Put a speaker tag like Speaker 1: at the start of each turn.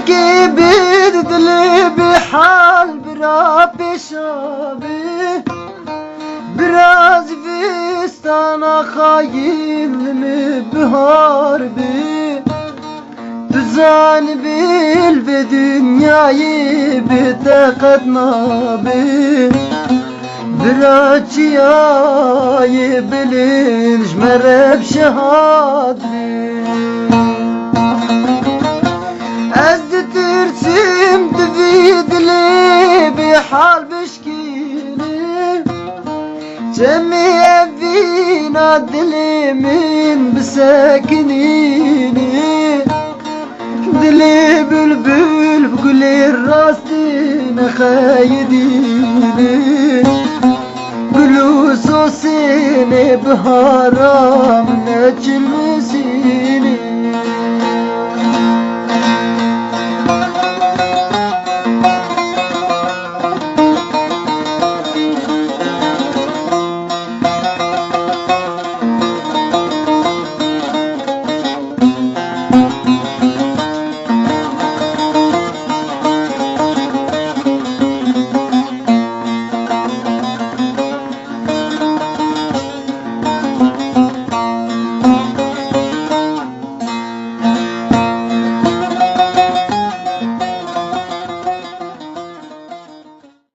Speaker 1: ki bir dili bir hal bira peşabi biraz vistana hayin mi bihar bi düzen bil ve dünyayı bitekadna bi Biraçiyayı bilinç mereb şehad bi Ez ditirsim dividli bir hal bişkili Cemi evvina dilimin bisekinini Dili bülbül gülir rastine haydini Gülü sosini biharam ne çilmi